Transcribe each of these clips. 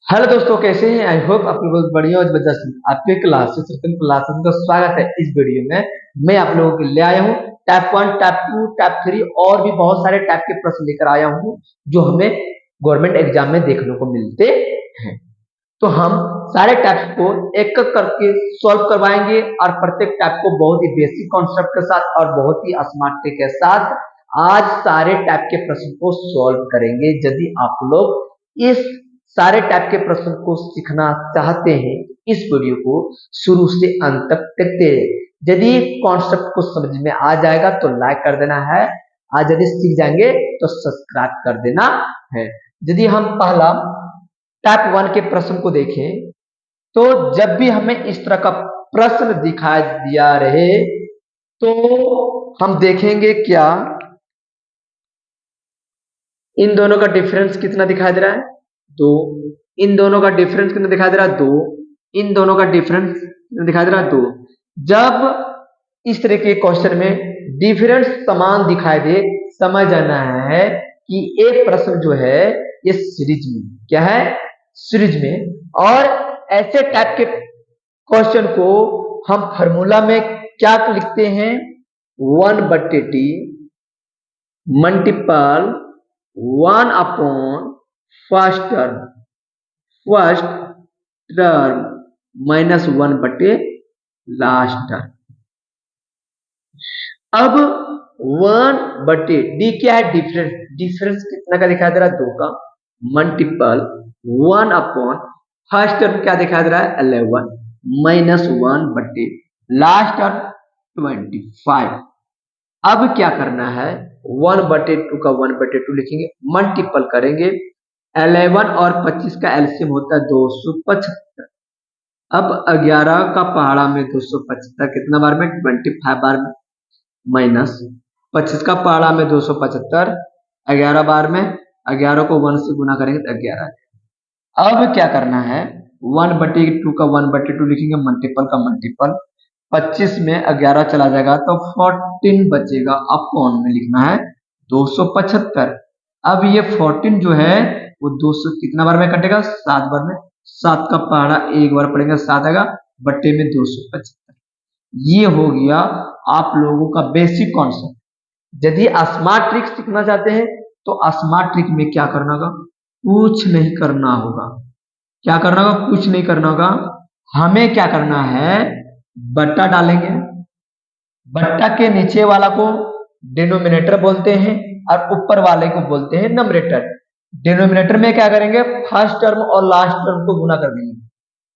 Hello दोस्तों, कैसे हैं? आई होप आप लोग बहुत बढ़िया और जबरदस्त हैं। आपके क्लासेस रतन क्लासेस का स्वागत है। इस वीडियो में मैं आप लोगों के लिए ले आया हूँ टाइप 1, टाइप 2, टाइप 3 और भी बहुत सारे टाइप के प्रश्न लेकर आया हूँ जो हमें गवर्नमेंट एग्जाम में देखने को मिलते हैं। तो हम सारे टाइप्स को एक एक करके सॉल्व करवाएंगे और प्रत्येक टाइप को बहुत ही बेसिक कॉन्सेप्ट के साथ और बहुत ही स्मार्ट ट्रिक के साथ आज सारे टाइप के प्रश्न को सॉल्व करेंगे। यदि आप लोग इस सारे टाइप के प्रश्न को सीखना चाहते हैं, इस वीडियो को शुरू से अंत तक देखते हैं। यदि कॉन्सेप्ट को समझ में आ जाएगा तो लाइक कर देना है, आज यदि सीख जाएंगे तो सब्सक्राइब कर देना है। यदि हम पहला टाइप 1 के प्रश्न को देखें तो जब भी हमें इस तरह का प्रश्न दिखाई दिया रहे तो हम देखेंगे क्या इन दोनों का डिफरेंस कितना दिखाई दे रहा है, 2। इन दोनों का डिफरेंस कितना दिखाई दे रहा है, 2। इन दोनों का डिफरेंस कितना दिखाई दे रहा है, 2। जब इस तरह के क्वेश्चन में डिफरेंस समान दिखाई दे, समझ जाना है कि एक प्रश्न जो है ये सीरीज में क्या है, सीरीज में। और ऐसे टाइप के क्वेश्चन को हम फॉर्मूला में क्या लिखते हैं, 1/t मल्टीपल 1/फर्स्ट टर्म माइनस 1/लास्ट टर्म। अब 1/d क्या है, डिफरेंस। डिफरेंस कितना का दिखाई दे रहा है, 2 का। मल्टीपल 1/फर्स्ट टर्म क्या दिखाई दे रहा है, 11 माइनस 1/लास्ट टर्म 25। अब क्या करना है, 1/2 का 1/2 लिखेंगे, मल्टीपल करेंगे। 11 और 25 का एलसीएम होता है 275। अब 11 का पहाड़ा में 275 कितना बार में, 25 बार में, माइनस 25 का पहाड़ा में 275 11 बार में, 11 को 1 से गुना करेंगे तो 11। अब क्या करना है, 1/2 का 1/2 लिखेंगे, मल्टीपल का मल्टीपल। 25 में 11 चला जाएगा तो 14 बचेगा, अपॉन में लिखना है 275। अब ये 14 जो है वो 200 कितना बार में कटेगा, 7 बार में। 7 का पहाड़ा एक बार पड़ेगा, 7 आएगा, बट्टे में 275। ये हो गया आप लोगों का बेसिक कॉन्सेप्ट। यदि स्मार्ट ट्रिक सीखना चाहते हैं तो स्मार्ट ट्रिक में क्या करना होगा, कुछ नहीं करना होगा। क्या करना होगा, कुछ नहीं करना होगा। हमें क्या करना है, बट्टा डालेंगे, बट्टा के नीचे वाला को डिनोमिनेटर बोलते हैं और ऊपर वाले को बोलते हैं नंबरेटर। डिनोमिनेटर में क्या करेंगे, फर्स्ट टर्म और लास्ट टर्म को गुना कर देंगे।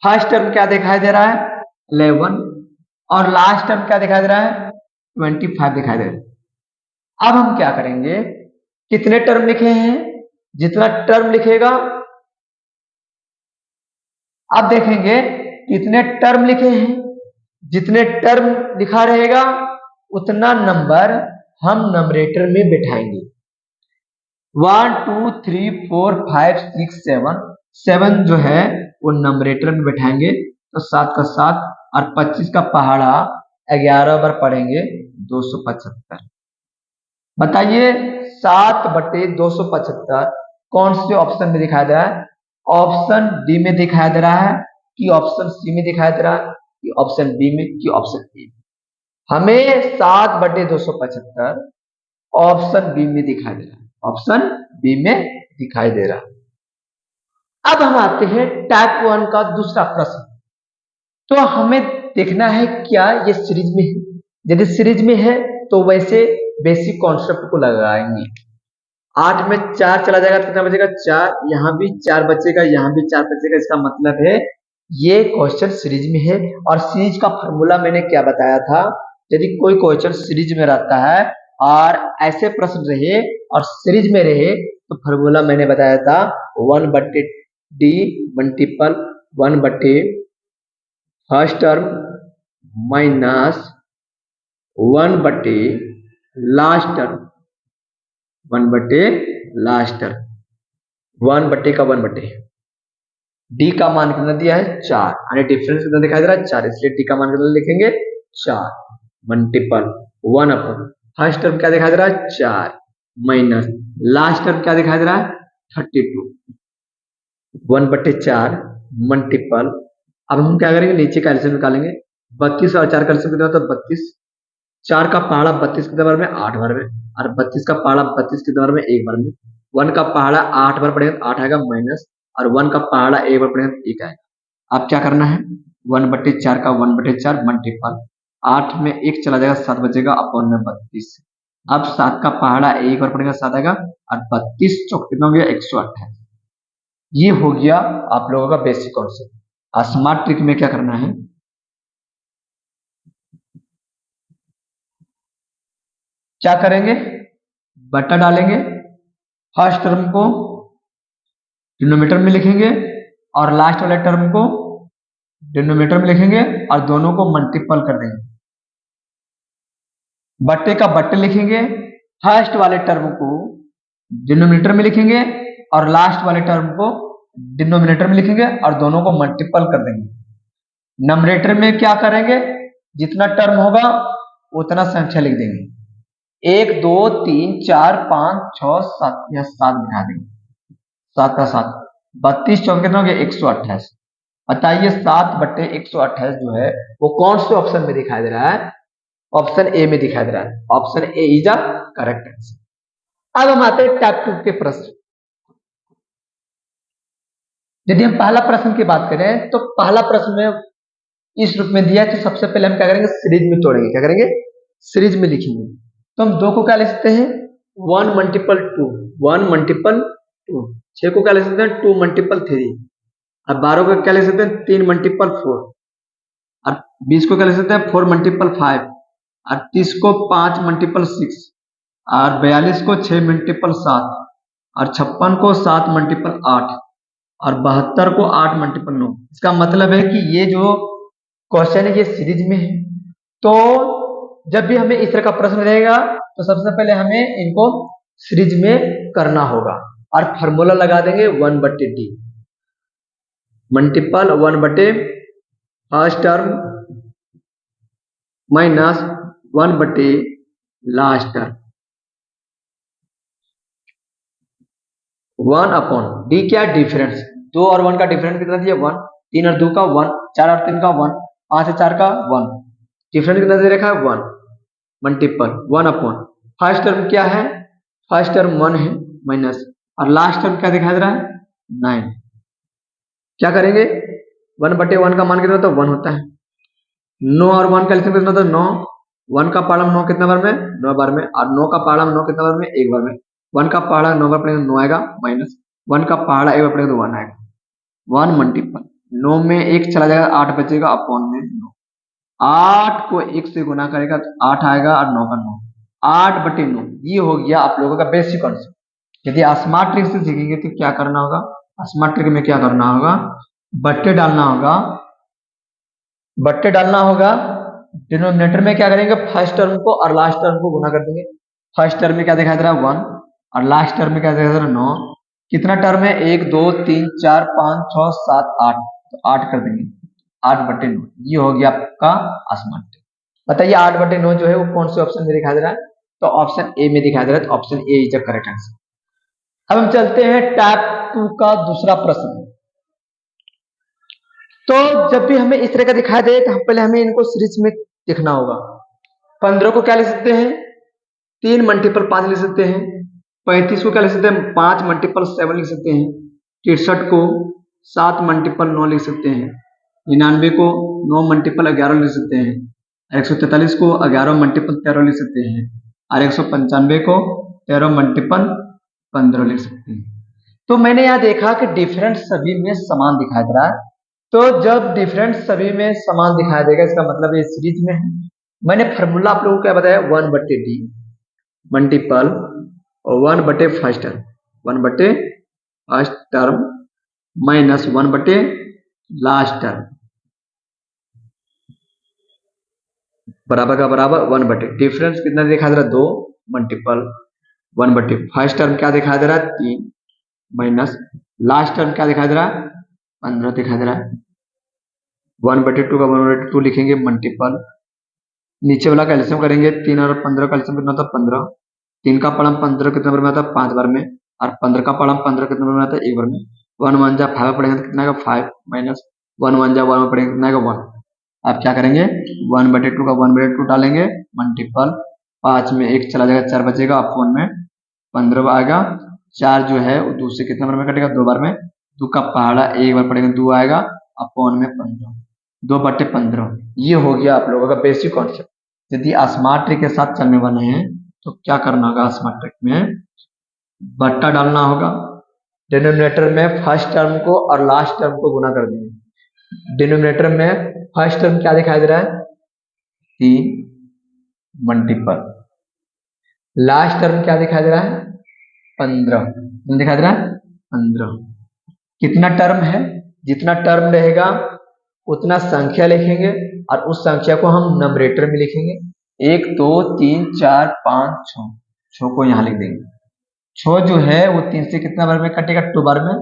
फर्स्ट टर्म क्या दिखाई दे रहा है, 11, और लास्ट टर्म क्या दिखाई दे रहा है, 25 दिखाई दे रहा है। अब हम क्या करेंगे, कितने टर्म लिखे हैं, जितना टर्म लिखेगा, अब देखेंगे कितने टर्म लिखे हैं, जितने टर्म लिखा रहेगा उतना नंबर हम नंबरेटर में बिठाएंगे। 1 2 3 4 5 6 7, 7 जो है वो नंबरेटर में बिठाएंगे तो 7 का 7 और 25 का पहाड़ा 11 बार पढ़ेंगे 275। बताइए 7/275 कौन से ऑप्शन में दिखाई दे रहा है, ऑप्शन डी में दिखाई दे रहा है कि ऑप्शन सी में दिखाई दे रहा है कि ऑप्शन बी में कि ऑप्शन ए में। हमें 7/275 ऑप्शन बी में दिखाई दे रहा है, ऑप्शन बी में दिखाई दे रहा है। अब हम आते हैं टाइप 1 का दूसरा प्रश्न। तो हमें देखना है क्या ये सीरीज में है। यदि सीरीज में है तो वैसे बेसिक कॉन्सेप्ट को लगाएंगे। 8 में 4 चला जाएगा, कितना बचेगा, 4। यहाँ भी 4 बचेगा, यहाँ भी 4 बचेगा। इसका मतलब है ये क्वेश्चन सीरीज में है। और सीरीज का फॉर्मूला मैंने क्या बताया था, यदि कोई क्वेश्चन सीरीज में रहता है और ऐसे प्रश्न रहे और सीरीज में रहे तो फॉर्मूला मैंने बताया था 1/d मल्टीपल 1/फर्स्ट टर्म माइनस 1/लास्ट टर्म, 1/लास्ट टर्म, 1/का 1/, डी का मान कितना दिया है, 4, यानी डिफरेंस कितना दिखाई दे रहा है, 4, इसलिए डी का मान कितना लिखेंगे, 4 मल्टीपल 1/, फर्स्ट टर्म क्या दिखाई दे रहा है, 4 माइनस लास्ट टर्म क्या दिखाई दे रहा है, 32। 1/4 मल्टीपल, अब हम क्या करेंगे नीचे का एलसीएम निकालेंगे। 32 और 4 का एलसीएम कितना होता है 32, 4 का पहाड़ा 32 कितने बार में 8 बार में, और 32 का पहाड़ा 32 कितने बार में 1 बार में। 1 का पहाड़ा 8 बार पड़ेगा तो 8 आएगा माइनस, और 1 का पहाड़ा 1 बार पड़ेगा तो 1 आएगा। अब क्या करना है 1/4 का 1/4 मल्टीपल, 8 में 1 चला जाएगा 7 बचेगा अपॉन में 32। अब 7 का पहाड़ा 1 बार पड़ेगा 7 आएगा, और 32 चौक कितना हो गया 128। ये हो गया आप लोगों का बेसिक कॉन्सेप्ट। स्मार्ट ट्रिक में क्या करना है, क्या करेंगे बटा डालेंगे, फर्स्ट टर्म को डिनोमिनेटर में लिखेंगे और लास्ट वाले टर्म को डिनोमिनेटर में लिखेंगे और दोनों को मल्टीपल कर देंगे। बट्टे का बट्टे लिखेंगे, फर्स्ट वाले टर्म को डिनोमिनेटर में लिखेंगे और लास्ट वाले टर्म को डिनोमिनेटर में लिखेंगे और दोनों को मल्टीपल कर देंगे। नंबरेटर में क्या करेंगे, जितना टर्म होगा उतना संख्या लिख देंगे, 1 2 3 4 5 6 7 या 7 बिठा देंगे, 7 का 7, 32 चौके कितना हो गया 128। बताइए 7/128 जो है वो कौन से ऑप्शन में दिखाई दे रहा है, ऑप्शन ए में दिखाई दे रहा है। Option A is the correct answer. अब हम आते हैं टाइप 2 के प्रश्न। यदि हम पहला प्रश्न की बात करें तो पहला प्रश्न में इस रूप में दिया है, तो सबसे पहले हम क्या करेंगे सीरीज में तोड़ेंगे, क्या करेंगे सीरीज में लिखेंगे। तो हम 2 को क्या लिख सकते हैं 1 मल्टीपल 2, 1 मल्टीपल 2, 6 को क्या लिख सकते हैं 2 मल्टीपल 3, और 12 को क्या लिख सकते हैं 3 मल्टीपल 4, और 20 को क्या लिख सकते हैं 4 मल्टीपल 5, और 30 को 5 मल्टीपल 6, और 42 को 6 मल्टीपल 7, और 56 को 7 मल्टीपल 8, और 72 को 8 मल्टीपल 9। इसका मतलब है कि ये जो क्वेश्चन है ये सीरीज में है। तो जब भी हमें इस तरह का प्रश्न रहेगा तो सबसे पहले हमें इनको सीरीज में करना होगा और फॉर्मूला लगा देंगे 1/d multiple 1/, first term minus 1/, last term 1 upon D, क्या डिफरेंस 2 और 1 का डिफरेंस कितना दिया 1, 3 और 2 का 1, 4 और 3 का 1, 5 और 4 का 1, डिफरेंस कितना दे रखा है 1, मल्टीपल 1 अपॉन फर्स्ट टर्म क्या है, फर्स्ट टर्म 1 है माइनस, और लास्ट टर्म क्या दिखाई दे रहा है 9। क्या करेंगे 1/1 का मान कितना होता है 1 होता है, 9 और 1 का एलसीएम कितना होता है 9, 1 का पहाड़ा 9 कितना बार में 9 बार में, और 9 का पहाड़ा 9 कितना बार में 1 बार में। 1 का पहाड़ा 9 बार पड़ेगा 9 आएगा माइनस, 1 का पहाड़ा 1 बार पड़ेगा तो 1 आएगा, 1 मल्टीपल 9 में 1 चला जाएगा 8 बचेगा अपॉन में 9, 8 को 1 से गुना करेगा तो 8 आएगा और 9 का 9, 8/9। ये हो गया आप लोगों का बेसिक कॉन्सेप्ट। यदि स्मार्ट ट्रिक से सीखेंगे तो क्या करना होगा, स्मार्ट ट्रिक में क्या करना होगा बट्टे डालना होगा, बट्टे डालना होगा, डिनोमिनेटर में क्या करेंगे फर्स्ट टर्म को और लास्ट टर्म को गुना कर देंगे। फर्स्ट टर्म में क्या दिखाई दे रहा है 1 और लास्ट टर्म में क्या दिखाई दे रहा है 9। कितना टर्म है 1 2 3 4 5 6 7 8, तो 8 कर देंगे 8/9। ये हो गया आपका स्मार्ट ट्रिक। बताइए 8/9 जो है वो कौन से ऑप्शन में दिखाई दे रहा है, तो ऑप्शन ए में दिखाई दे रहा है, तो option A is the correct answer. अब हम चलते हैं टाइप 2 का दूसरा प्रश्न। तो जब भी हमें इस तरह का दिखाई दे तो पहले हमें इनको सीरीज में देखना होगा। 15 को क्या लिख सकते हैं 3 मल्टीपल 5 लिख सकते हैं, 35 को क्या लिख सकते हैं 5 मल्टीपल 7 लिख सकते हैं, 63 को 7 मल्टीपल 9 लिख सकते हैं, 99 को 9 मल्टीपल 11 लिख सकते हैं, 143 को 11 मल्टीपल 13 लिख सकते हैं, और 195 को 13 मल्टीपल 15 लिख सकते हैं। तो मैंने यहाँ देखा कि डिफरेंट सभी में समान दिखाई दे रहा है। तो जब डिफरेंट सभी में समान दिखाई देगा इसका मतलब ये सीरीज में है। मैंने फार्मूला आप लोगों को क्या बताया 1/d multiple 1/, first term 1/, first term minus 1/, last term बराबर का बराबर 1/, डिफरेंस कितना दिखा दे रहा है 2 मल्टीपल 1/, फर्स्ट टर्म क्या दिखा दे रहा है 3 माइनस लास्ट टर्म क्या दिखा दे रहा है 15 दिखा दे रहा है। 1/2 का 1/2 लिखेंगे मल्टीपल, नीचे वाला का एलसीएम करेंगे 3 और 15 का एलसीएम कितना होता है 15, 3 का पढ़म 15 कितने बार में आता है 5 बार में, और 15 का पढ़म 15 कितने बार में आता है 1 बार में। 1 1 जा 5 पड़ेगा तो कितना का 5 माइनस 1 1 जा 1 पड़ेगा कितना का 1। अब क्या करेंगे 1/2 का 1/2 डालेंगे मल्टीपल 5 में 1 चला जाएगा 4 बचेगा अपॉन में 15 आएगा 4 जो है वो 2 से कितना बार में कटेगा 2 बार में 2 का पहाड़ा 1 बार पड़ेगा 2 आएगा अपॉन में 15 2/15 ये हो गया आप लोगों का बेसिक कॉन्सेप्ट। यदि स्मार्ट ट्रिक के साथ चलने वाले हैं तो क्या करना होगा स्मार्ट ट्रिक में बट्टा डालना होगा डिनोमिनेटर में फर्स्ट टर्म को और लास्ट टर्म को गुना कर देंगे। डिनोमिनेटर में फर्स्ट टर्म क्या दिखाई दे रहा है 3 मल्टीपल लास्ट टर्म क्या दिखाई दे रहा है 15 दिखाई दे रहा है 15 कितना टर्म है जितना टर्म रहेगा उतना संख्या लिखेंगे और उस संख्या को हम नंबरेटर में लिखेंगे 1 2 3 4 5 6 को यहाँ लिख देंगे 6 जो है वो 3 से कितना बार में कटेगा 2 बार में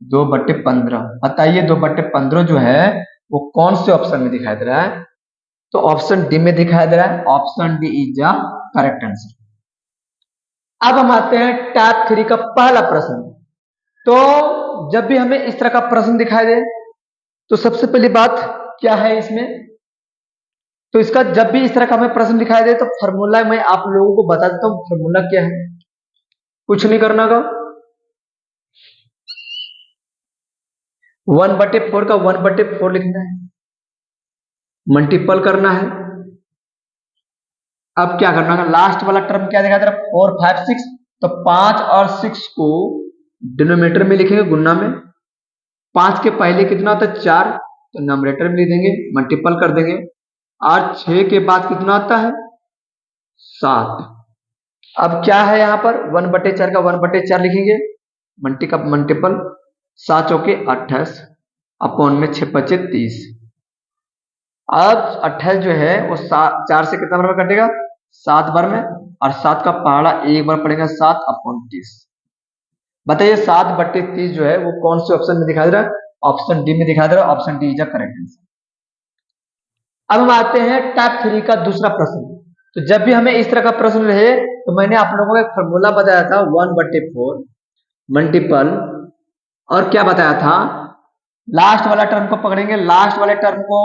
2/15 बताइए 2/15 जो है वो कौन से ऑप्शन में दिखाई दे रहा है तो ऑप्शन डी में दिखाई दे रहा है option D is the correct answer. अब हम आते हैं टाइप 3 का पहला प्रश्न। तो जब भी हमें इस तरह का प्रश्न दिखाई दे तो सबसे पहली बात क्या है इसमें तो इसका जब भी इस तरह का हमें प्रश्न दिखाई दे तो फॉर्मूला मैं आप लोगों को बता देता हूं फॉर्मूला क्या है कुछ नहीं करना का 1/4 का 1/4 लिखना है मल्टीपल करना है। अब क्या करना है लास्ट वाला टर्म क्या दिखा दे रहा 4 5 6 तो 5 और 6 को डिनोमिनेटर में लिखेंगे गुना में 5 के पहले कितना होता है 4 तो नंबरेटर में लिख देंगे मल्टीपल कर देंगे और 6 के बाद कितना आता है 7। अब क्या है यहाँ पर 1/4 का 1/4 लिखेंगे मल्टीपल 7 चौके 28 अपॉन में 6 5 30। अब 28 जो है वो 4 से कितना बार में कटेगा 7 बार में और 7 का पहाड़ा 1 बार पड़ेगा 7 अपॉन 30। बताइए 7/30 जो है वो कौन से ऑप्शन में दिखाई दे रहा है ऑप्शन डी में दिखाई दे रहा है option D is the correct answer. अब हम आते हैं टाइप 3 का दूसरा प्रश्न। तो जब भी हमें इस तरह का प्रश्न रहे तो मैंने आप लोगों को एक फॉर्मूला बताया था 1/4 मल्टीपल और क्या बताया था लास्ट वाला टर्म को पकड़ेंगे लास्ट वाले टर्म को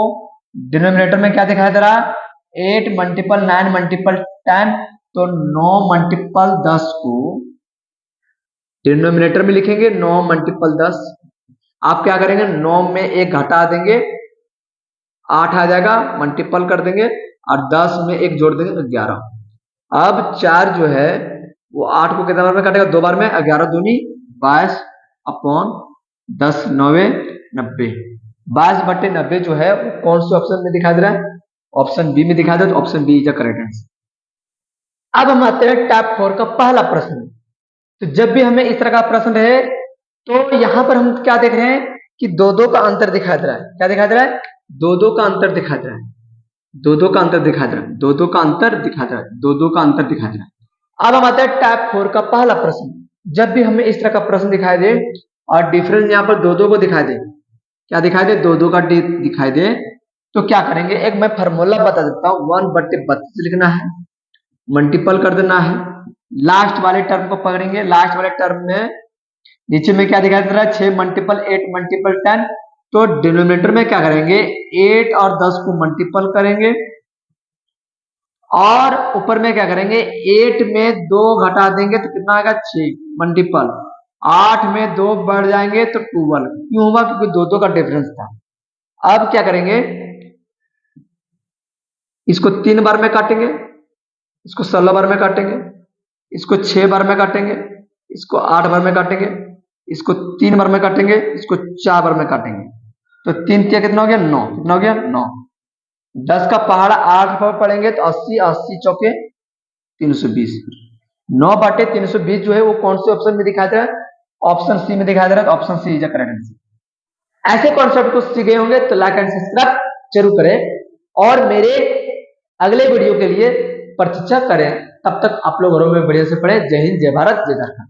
डिनोमिनेटर में क्या दिखाई दे रहा है 8 मल्टीपल 9 मल्टीपल 10 तो 9 मल्टीपल 10 को डिनोमिनेटर में लिखेंगे 9 मल्टीपल 10। आप क्या करेंगे 9 में 1 घटा देंगे 8 आ जाएगा मल्टीपल कर देंगे और 10 में 1 जोड़ देंगे 11। अब 4 जो है वो 8 को कितना बार में काटेगा 2 बार में 11 दूनी 22 अपॉन 10 9 90 22/90 जो है वो कौन से ऑप्शन में दिखाई दे रहा है ऑप्शन बी में दिखाई दे रहा है तो option B is the correct answer. अब हम आते हैं टाइप 4 का पहला प्रश्न। तो जब भी हमें इस तरह का प्रश्न रहे तो यहां पर हम क्या देख रहे हैं कि 2 का अंतर दिखाई दे रहा है क्या दिखाई दे रहा है 2 का अंतर दिखाई दे रहा है 2 का अंतर दिखाई दे रहा है 2 का अंतर दिखाई दे रहा है 2 का अंतर दिखाई दे रहा है। अब हम आते हैं टाइप 4 का पहला प्रश्न। जब भी हमें इस तरह का प्रश्न दिखाई दे और डिफरेंस यहाँ पर 2 को दिखाई दे क्या दिखाई दे 2 का दिखाई दे तो क्या करेंगे एक मैं फॉर्मूला बता देता हूँ 1/32 लिखना है मल्टीपल कर देना है लास्ट वाले टर्म को पकड़ेंगे लास्ट वाले टर्म में नीचे में क्या दिखाई दे रहा है 6 मल्टीपल 8 मल्टीपल 10 तो डिनोमिनेटर में क्या करेंगे 8 और 10 को मल्टीपल करेंगे और ऊपर में क्या करेंगे 8 में 2 घटा देंगे तो कितना आएगा 6 मल्टीपल 8 में 2 बढ़ जाएंगे तो 12 क्यों होगा क्योंकि 2 का डिफरेंस था। अब क्या करेंगे इसको 3 बार में काटेंगे इसको 16 बार में काटेंगे इसको 6 बार में काटेंगे इसको 8 बार में काटेंगे इसको 3 बार में काटेंगे इसको 4 बार में काटेंगे तो 3 कितना हो गया 9 कितना हो गया 9 10 का पहाड़ा 8 बार पड़ेंगे तो 80 80 चौके 320 9/320 जो है वो कौन से ऑप्शन में दिखाई दे रहा है ऑप्शन सी में दिखाई दे रहा है तो option C is the correct answer. ऐसे कॉन्सेप्ट को सीखे होंगे तो लाइक एंड सब्सक्राइब जरूर करें और मेरे अगले वीडियो के लिए प्रतीक्षा करें। तब तक आप लोग घरों में बढ़िया से पढ़े। जय हिंद जय भारत जय झारखंड।